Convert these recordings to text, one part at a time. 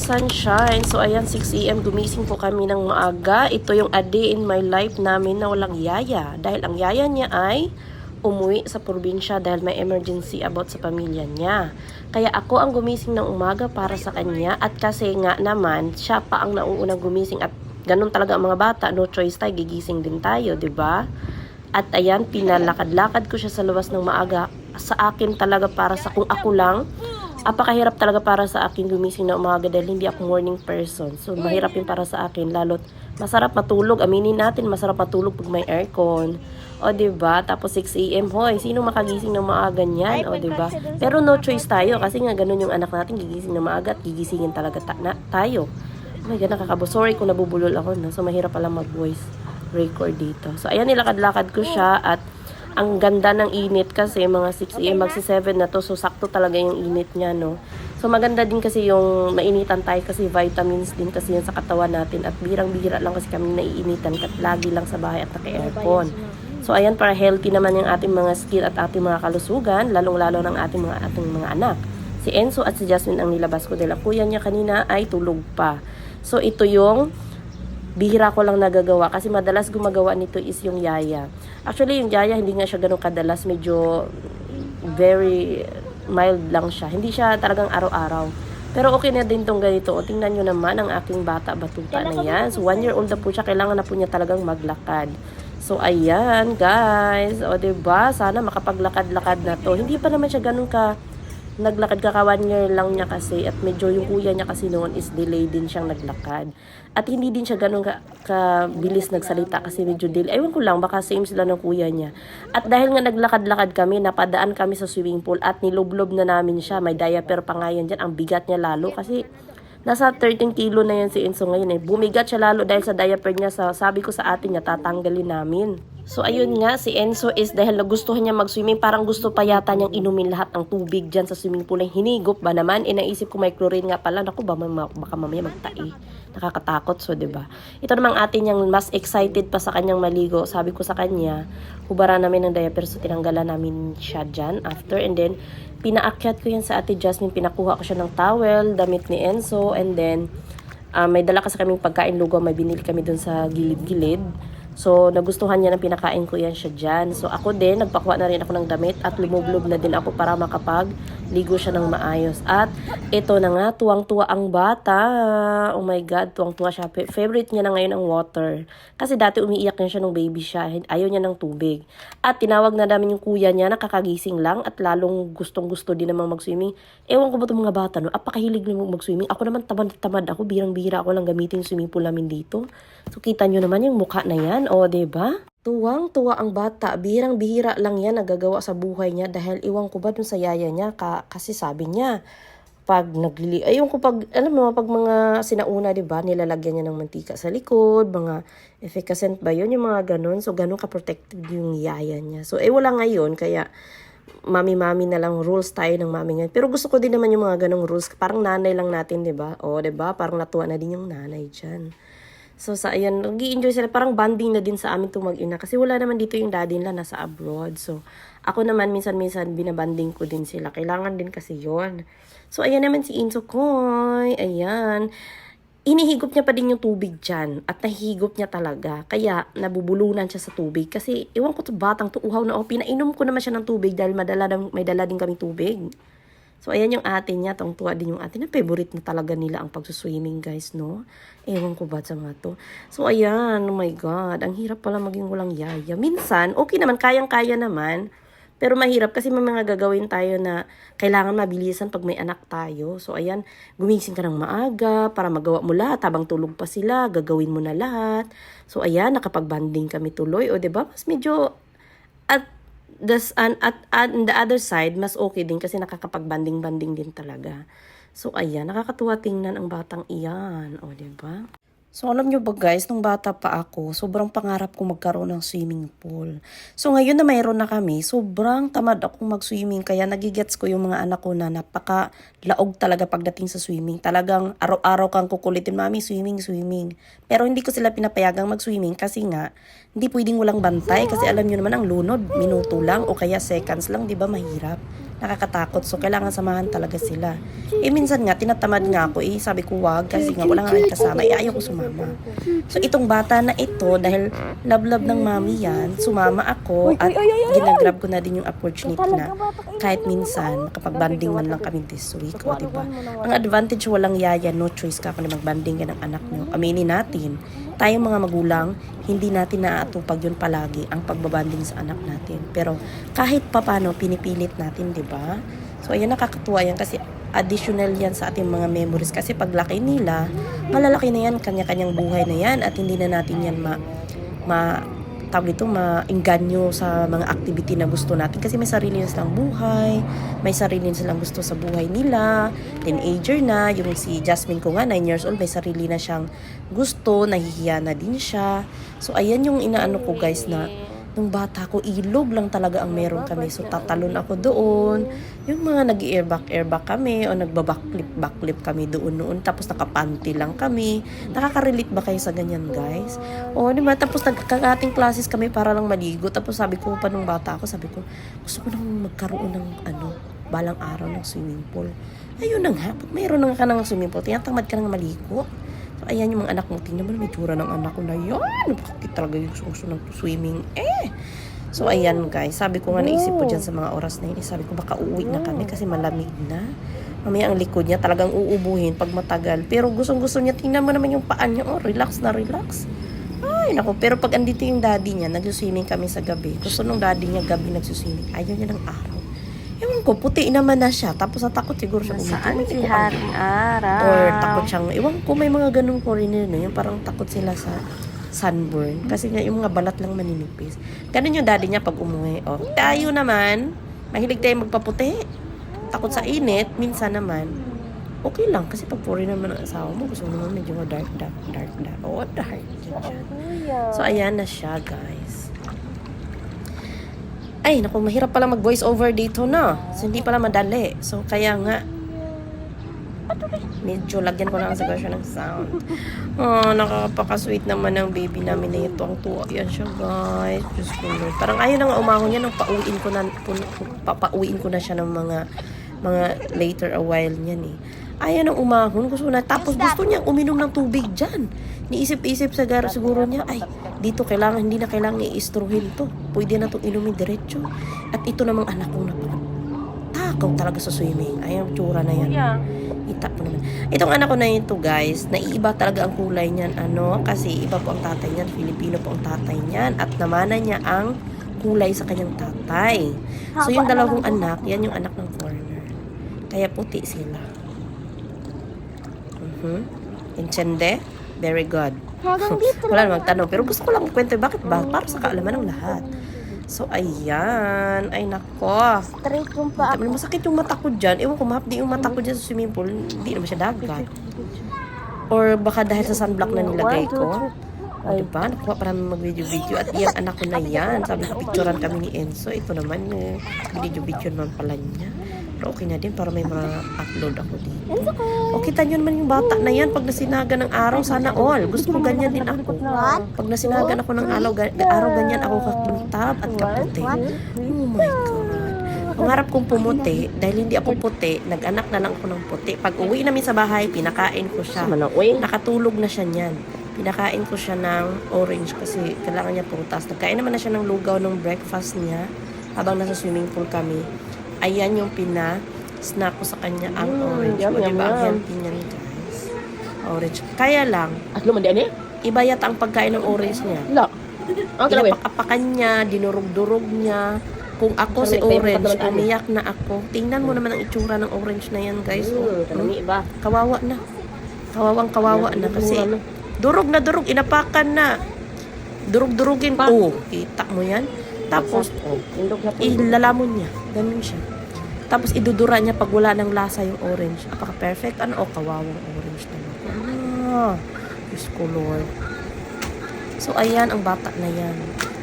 sunshine. So ayan, 6 AM gumising po kami ng maaga. Ito yung a day in my life namin na walang yaya. Dahil ang yaya niya ay umuwi sa probinsya dahil may emergency about sa pamilya niya. Kaya ako ang gumising ng umaga para sa kanya. At kasi nga naman, siya pa ang nauunang gumising. At ganun talaga ang mga bata, no choice tayo, gigising din tayo, 'di ba? At ayan, pinalakad-lakad ko siya sa luwas ng maaga. Sa akin talaga para sa kung ako lang, apakahirap talaga para sa akin gumising na umaga dahil hindi ako morning person. So, mahirap yun para sa akin. Lalo't masarap matulog. Aminin natin, masarap matulog pag may aircon. O, diba? Tapos 6 AM, hoy, sino makagising ng maaga niyan? O, diba? Pero no choice tayo kasi nga ganun yung anak natin, gigising na maaga at gigisingin talaga tayo. Oh my God, nakakabo. Sorry kung nabubulol ako, no? So, mahirap pala mag-voice record dito. So, ayan, nilakad-lakad ko siya at ang ganda ng init kasi mga 6 AM, magsi 7 na to. So, sakto talaga yung init niya, no? So, maganda din kasi yung mainitan tayo kasi vitamins din kasi yan sa katawan natin. At birang-bira lang kasi kami naiinitan kat lagi lang sa bahay at naka-aircon. So, ayan, para healthy naman yung ating mga skin at ating mga kalusugan, lalong-lalo ng ating mga anak. Si Enzo at si Jasmine ang nilabas ko dahil ang kuya niya kanina ay tulog pa. So, ito yung bihira ko lang nagagawa kasi madalas gumagawa nito is yung yaya. Actually, yung yaya hindi nga siya ganun kadalas, medyo very mild lang siya. Hindi siya talagang araw-araw. Pero okay na din tong ganito. O, tingnan nyo naman ang aking bata batuta na yan. So, 1 year old na po siya. Kailangan na po niya talagang maglakad. So, ayan, guys. O, diba? Sana makapaglakad-lakad na to. Hindi pa naman siya ganun naglakad ka 1 year lang niya kasi at medyo yung kuya niya kasi noon is delay din siyang naglakad. At hindi din siya ganun kabilis nagsalita kasi medyo delay. Ewan ko lang, baka same sila ng kuya niya. At dahil nga naglakad-lakad kami, napadaan kami sa swimming pool at niloblob na namin siya. May diaper pa nga yan dyan. Ang bigat niya lalo kasi nasa 13 kilo na yan si Enzo ngayon eh. Bumigat siya lalo dahil sa diaper niya. Sabi ko sa atin niya, tatanggalin namin. So, ayun nga, si Enzo is dahil nagustuhan niya mag-swimming, parang gusto pa yata niyang inumin lahat ng tubig dyan sa swimming pool. Hinigop ba naman? Naisip ko may chlorine nga pala. Naku, baka mamaya magtai. Nakakatakot, so, diba? Ito namang atin yung mas excited pa sa kanyang maligo. Sabi ko sa kanya, hubara namin ng diaper, so tinanggalan namin siya dyan after. And then, pinaakyat ko yan sa ate Jasmine. Pinakuha ko siya ng towel, damit ni Enzo. And then, may dala kasi kaming pagkain lugaw. May binili kami dun sa gilid-gilid. So, nagustuhan niya na pinakain ko yan siya dyan. So, ako din, nagpakuha na rin ako ng damit at lumublob na din ako para makapagligo siya ng maayos. At ito na nga, tuwang-tuwa ang bata. Oh my God, tuwang-tuwa siya. Favorite niya na ngayon ang water. Kasi dati umiiyak niya siya nung baby siya. Ayaw niya ng tubig. At tinawag na namin yung kuya niya, nakakagising lang at lalong gustong-gusto din naman mag-swimming. Ewan ko ba itong mga bata, no? Apakahilig na mag-swimming. Ako naman tamad ako, birang-bihira ako lang gamitin yung swimming pool namin dito. So, kita nyo naman yung mukha na yan. O, diba? Tuwang-tuwa ang bata. Bihirang-bihira lang yan nagagawa sa buhay niya dahil iwan ko ba dun sa yaya niya kasi sabi niya, pag ayun ko alam mo, pag mga sinauna, diba, nilalagyan niya ng mantika sa likod, mga efficacent ba yun, yung mga ganun. So, ganun ka-protected yung yaya niya. So, wala ngayon, kaya mami-mami na lang rules tayo ng mami ngayon. Pero gusto ko din naman yung mga ganung rules. Parang nanay lang natin, diba? O, diba? Parang natuwa na din yung nanay dyan. So, ayan, nag-i-enjoy sila. Parang bonding na din sa amin itong mag-ina. Kasi wala naman dito yung daddy nila, nasa abroad. So, ako naman, minsan-minsan, binabanding ko din sila. Kailangan din kasi yon. So, ayan naman si Enzo Koy. Ayan. Inihigop niya pa din yung tubig dyan. At nahihigop niya talaga. Kaya, nabubulunan siya sa tubig. Kasi, iwan ko to batang to, uhaw na. Pinainom ko naman siya ng tubig dahil may dala din kaming tubig. So, ayan yung atin niya. Tuwa din yung atin. Favorite na talaga nila ang pagsuswimming, guys, no? Ewan ko ba sa mga to. So, ayan. Oh my God. Ang hirap pala maging walang yaya. Minsan, okay naman. Kayang-kaya naman. Pero mahirap kasi may mga gagawin tayo na kailangan mabilisan pag may anak tayo. So, ayan. Gumising ka ng maaga para magawa mo lahat. Habang tulog pa sila, gagawin mo na lahat. So, ayan. Nakapag-banding kami tuloy. O, diba? Mas medyo at the other side, mas okay din kasi nakakapag-banding-banding din talaga. So, ayan, nakakatuwa tingnan ang batang iyan. O, diba? So, alam nyo ba guys, nung bata pa ako, sobrang pangarap ko magkaroon ng swimming pool. So, ngayon na mayroon na kami, sobrang tamad akong mag-swimming. Kaya nagigets ko yung mga anak ko na napaka-laog talaga pagdating sa swimming. Talagang araw-araw kang kukulitin, mami, swimming, swimming. Pero hindi ko sila pinapayagang mag-swimming kasi nga, hindi pwedeng walang bantay. Kasi alam nyo naman, ang lunod, minuto lang o kaya seconds lang, di ba mahirap? nakakatakot. So, kailangan samahan talaga sila. Minsan nga, tinatamad nga ako. Sabi ko, wag, kasi nga, wala nga kasama. Ayaw ko sumama. So, itong bata na ito, dahil love-love ng mami yan, sumama ako at ginagrab ko na din yung opportunity na kahit minsan, makapag-banding man lang kami this week. O, diba? Ang advantage, walang yaya, no choice ka kung mag-banding ka ng anak nyo. Aminin natin, tayong mga magulang, hindi natin naaatupag yun palagi ang pagbabanding sa anak natin. Pero kahit papano, pinipilit natin, di ba? So, ayan, nakakatuwa yan kasi additional yan sa ating mga memories. Kasi paglaki nila, malalaki na yan, kanya-kanyang buhay na yan at hindi na natin yan maingganyo sa mga activity na gusto natin kasi may sarili na silang buhay, may sarili na silang gusto sa buhay nila, teenager na, yung si Jasmine ko nga 9 years old, may sarili na siyang gusto, nahihiya na din siya. So ayan yung inaano ko guys na nung bata ko, ilog lang talaga ang meron kami. So, tatalon ako doon. Yung mga nag-airbag kami o nagbabaklip kami doon noon. Tapos nakapanty lang kami. Nakaka-relate ba kayo sa ganyan, guys? O, diba? Tapos nagkakating classes kami para lang maligo. Tapos sabi ko pa nung bata ako, sabi ko, gusto ko nang magkaroon ng balang araw ng swimming pool. Ayun na nga, pag mayroon na ka ng swimming pool, tinatamad ka nang maligo. So, ayan yung mga anak mo. Tingnan mo na may tsura ng anak ko na yan. Bakit talaga yung gusto ng swimming? So, ayan guys. Sabi ko nga naisip ko dyan sa mga oras na yun. Sabi ko baka uuwi na kami kasi malamig na. Mamaya ang likod niya talagang uubuhin pag matagal. Pero gustong-gusto niya. Tingnan mo naman yung paan niya. Oh, relax na relax. Ay, naku. Pero pag andito yung daddy niya, nagsuswimming kami sa gabi. Gusto nung daddy niya gabi nagsuswimming. Ayaw niya ng araw. Ewan ko, puti naman na siya. Tapos natakot siguro siya. Saan si Haring Araw? Or takot siyang, ewan ko, may mga ganun foreigner na yun. Parang takot sila sa sunburn. Kasi nga, yung mga balat lang maninipis. Ganun yung daddy niya pag umuwi. O, tayo naman, mahilig tayo magpaputi. Takot sa init, minsan naman. Okay lang, kasi pag foreigner naman ang asawa mo, gusto mo naman medyo dark. O, dark. So, ayan na siya, guys. Ay, naku, mahirap pala mag-voice over dito na. So, hindi pala madali. So, kaya nga, medyo lagyan ko lang sa version ng sound. Oh, nakakapaka-sweet naman ng baby namin na ito. Ang tuwa yan siya, guys. Diyos ko, Lord. Parang ayaw na nga umahon yan nung papauwiin ko na siya ng mga later a while niyan eh. Ayaw nang umahon. Gusto na. Tapos gusto niyang uminom ng tubig dyan. Niisip-isip siguro niya, ay, dito hindi na kailangan i-istruhin to. Pwede na itong inumin diretso. At ito namang anak kong takaw talaga sa swimming. Ay, ang tsura na yan. Ita mo naman. Itong anak ko na ito, guys, naiiba talaga ang kulay niyan. Kasi iba po ang tatay niyan. Filipino po ang tatay niyan. At namana niya ang kulay sa kanyang tatay. So, yung dalawang anak, yan yung anak ng foreigner. Kaya puti sila. Intende? Very good. Wala namang tanong. Pero gusto ko lang kwento. Bakit ba? Para sa kaalaman ng lahat. So, ayan. Ay, nako. Straight yung paa. Masakit yung mata ko dyan. Ewan ko, mahapdi yung mata ko dyan sa swimming pool. Hindi naman siya dagat. Or baka dahil sa sunblock na nilagay ko. O, diba? Nakuha para mag-video-video. At yung anak ko na yan. Sabi ko, picturean kami ni Enzo. Ito naman, video-video naman pala niya. Pero okay na din para may ma-upload ako dito. O, kita nyo naman yung bata na yan. Pag nasinagan ng araw, sana all. Gusto ko ganyan din ako. Pag nasinagan ako ng araw ganyan ako kakintab at kaputi. Oh my God. Ang harap kong pumuti, dahil hindi ako puti, nag-anak na lang ako ng puti. Pag uwi namin sa bahay, pinakain ko siya. Nakatulog na siya niyan. Pinakain ko siya ng orange kasi kailangan niya prutas. Nagkain naman na siya ng lugaw ng breakfast niya habang nasa swimming pool kami. Ayan yung pina-snack ko sa kanya ang orange. O, diba? Ang healthy niyan, guys. Orange. Kaya lang, iba yata ang pagkain ng orange niya. Inapak-apakan niya, dinurog-durog niya. Kung ako si orange, umiyak na ako. Tingnan mo naman ang itsura ng orange na yan, guys. Kawawa na. Kawawa na kasi durog na durog, inapakan na. Durog-durugin. Oh, kita mo yan? Tapos, ilalamon niya. Ganun siya. Tapos, idudura niya pag wala ng lasa yung orange. Apaka-perfect. Kawawang orange naman. Diyos ko, Lord. So, ayan ang bata na yan.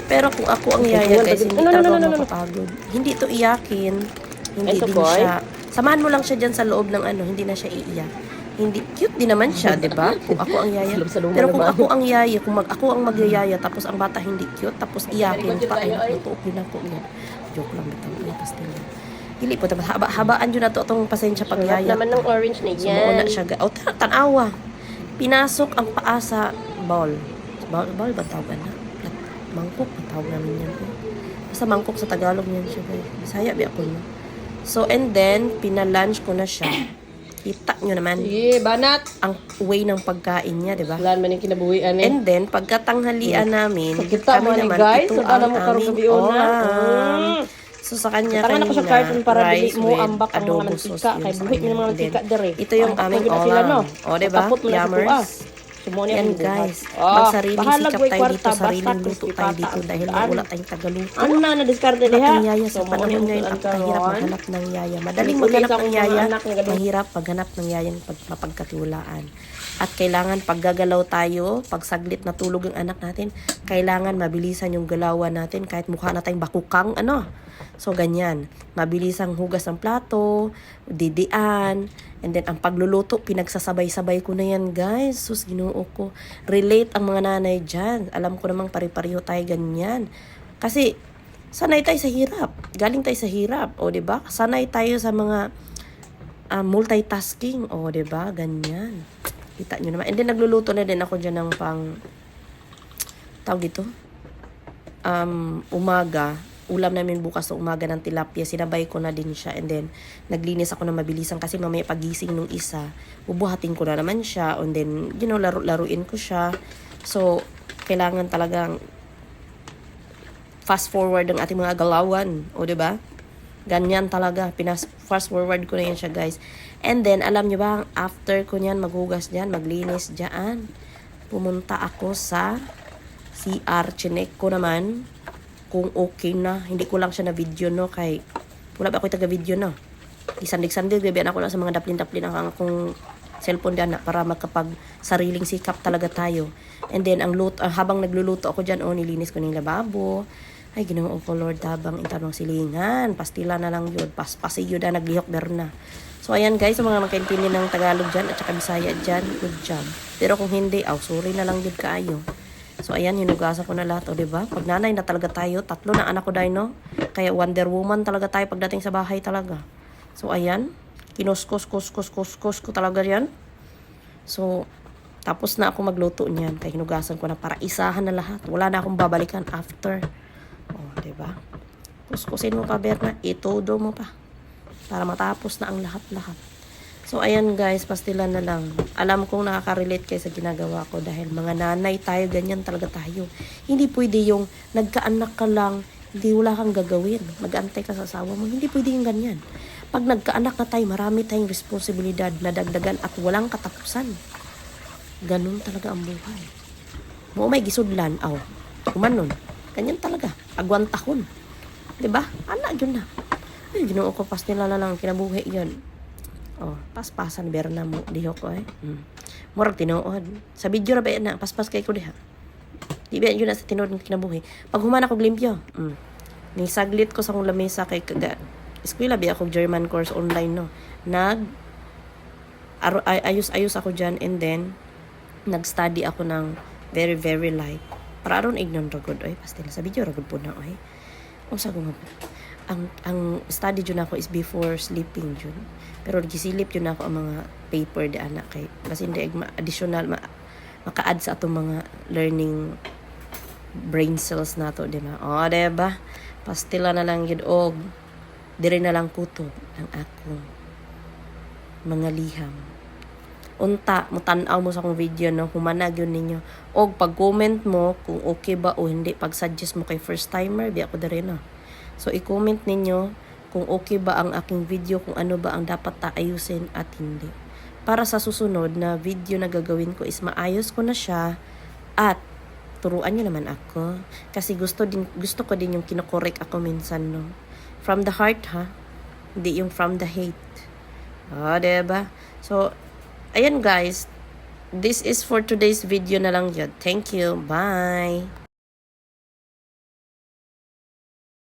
Pero kung ako ang yaya, guys, hindi talaga mapapagod. Hindi ito iyakin. Hindi din siya. Samahan mo lang siya dyan sa loob ng hindi na siya iiyak. Hindi, cute din naman siya, di ba? Kung ako ang yaya. Pero kung ako ang yaya, ako ang magyayaya, tapos ang bata hindi cute, tapos iyakin pa, ay natutuok din ako yan. Joke lang, bitaw. Dili po tapos habaan yun na to itong pasensya Sarap pagyaya. naman ng orange na Sumuuna yan. siya. Tanawa. Pinasok ang paa sa bowl. Bowl ba tawag na? Mangkok ba tawag namin yan? Basta mangkok sa Tagalog yan siya guys. Bisaya ba ako no? So and then, pinalunch ko na siya. Kita nyo naman Sige, banat. ang way ng pagkain niya, di ba? Wala naman yung kinabuhian eh. And then, pagkatanghalian namin, Kita mo ni guys, ito sa ang mo karong aming gabi una. ulam. So, sa kanya Tangan ako sa kanina, carton para dili rice mo with ambak ang mga adobo mantika. sauce yun Kay sa buhit kanya. mo ng mga And then, mantika dere. ito yung Ambak aming na gina sila, no? ulam. O, diba? Matapot mo na sa Yummers. tuwa. Sumuni Yan ang guys, buhat. magsariling bahala, sikap boy, tayo kwarta, dito, sariling basta luto crispy tayo pata dito ang dahil sudan. wala tayong tagaluto. Ano na discard Wala diha? tayong yaya sa panahon muna ngayon. ang Ang kahirap karon. maghanap ng yaya. Madaling Ang maghanap pulis ng ang yaya. mga anak ng gabi. Mahirap maghanap ng yayang mapagkatiwalaan. At kailangan paggagalaw tayo, pag saglit na tulog ang anak natin, kailangan mabilisan yung galawan natin kahit mukha na tayong bakukang ano. So ganyan, mabilisang hugas ng plato, didian, and then ang pagluluto, pinagsasabay-sabay ko na yan guys. Sus, Ginoo ko. Relate ang mga nanay dyan. Alam ko namang pare-pareho tayo ganyan. Kasi, sanay tayo sa hirap. Galing tayo sa hirap. O, diba? Sanay tayo sa mga multitasking. O, diba? Ganyan. Kita nyo naman. And then, nagluluto na din ako dyan ng tawag dito? Umaga. Ulam namin bukas sa umaga ng tilapia. Sinabay ko na din siya. And then, naglinis ako na mabilisan kasi mamaya pagising nung isa, bubuhatin ko na naman siya. And then, laruin ko siya. So, kailangan talagang fast forward ang ating mga galawan. O, diba? Ganyan talaga. Fast forward ko na yan siya, guys. And then, alam nyo ba, after ko niyan, maghugas dyan, maglinis dyan, pumunta ako sa CR. Chinek ko naman kung okay na. Hindi ko lang siya na video, no? Kay, wala ba ako taga-video, no? Isandig-sandig, bibiyan ako na sa mga daplin-daplin ang akong cellphone dyan na para magkapag-sariling sikap talaga tayo. And then, habang nagluluto ako dyan, nilinis ko ng lababo. Ay, Ginoo ko, Lord, tabang intanong silingan. Pastila na lang yun. Paspasi yun na, naglihok na. So, ayan guys, sa mga magkaintindi ng Tagalog dyan at saka Bisaya dyan, good job. Pero kung hindi, sorry na lang yun kaayo. So, ayan, hinugasan ko na lahat, o, diba? Pag nanay na talaga tayo, 3 na anak ko dahil, no? Kaya Wonder Woman talaga tayo pagdating sa bahay talaga. So, ayan, kinuskos ko talaga yan. So, tapos na ako magluto niyan. Kaya hinugasan ko na para isahan na lahat. Wala na akong babalikan after. O, diba? Kuskusin mo pa, Berna. Itodo mo pa. Para matapos na ang lahat-lahat. So, ayan guys, pastilan na lang. Alam kong nakaka-relate kayo sa ginagawa ko dahil mga nanay tayo, ganyan talaga tayo. Hindi pwede yung nagkaanak ka lang, hindi wala kang gagawin. Mag-antay ka sa asawa mo. Hindi pwede yung ganyan. Pag nagkaanak na tayo, marami tayong responsibilidad na dagdagan at walang katapusan. Ganun talaga ang buhay. Mo may gisudlan, kumanon. Ganyan talaga. Agwantahon. Diba? Anak yun na. Ay, Ginoo ko, pastilan na lang, kinabuhi yun. Paspasan berna mo diho ko murag tinuod sa video ra ba na paspas kay ko diha di ba yun na sa tinuod ng kinabuhi pag humana ko limpyo ni saglit ko sa akong lamesa kay kaga eskwela ba ako German course online no ayos ako dyan and then nag-study ako ng very very light para aron ignon ra gud pastil sa video ra gud po na unsa ko nga ang study dyan ako is before sleeping dyan. Pero gisilip dyan ako ang mga paper di anak kay kasi hindi additional maka-add sa atong mga learning brain cells nato di ba? Diba? Pastila na lang yun og dire na lang kutob ang akong mga liham. Unta mo tan-aw mo sa akong video no humanag yun ninyo og pag-comment mo kung okay ba o hindi pag-suggest mo kay first timer bi ako dire no. So, i-comment ninyo kung okay ba ang aking video, kung ano ba ang dapat ayusin at hindi. Para sa susunod na video na gagawin ko is maayos ko na siya at turuan nyo naman ako. Kasi gusto ko din yung kinokorek ako minsan, no? From the heart, ha? Hindi yung from the hate. Diba? So, ayan guys. This is for today's video na lang yun. Thank you. Bye!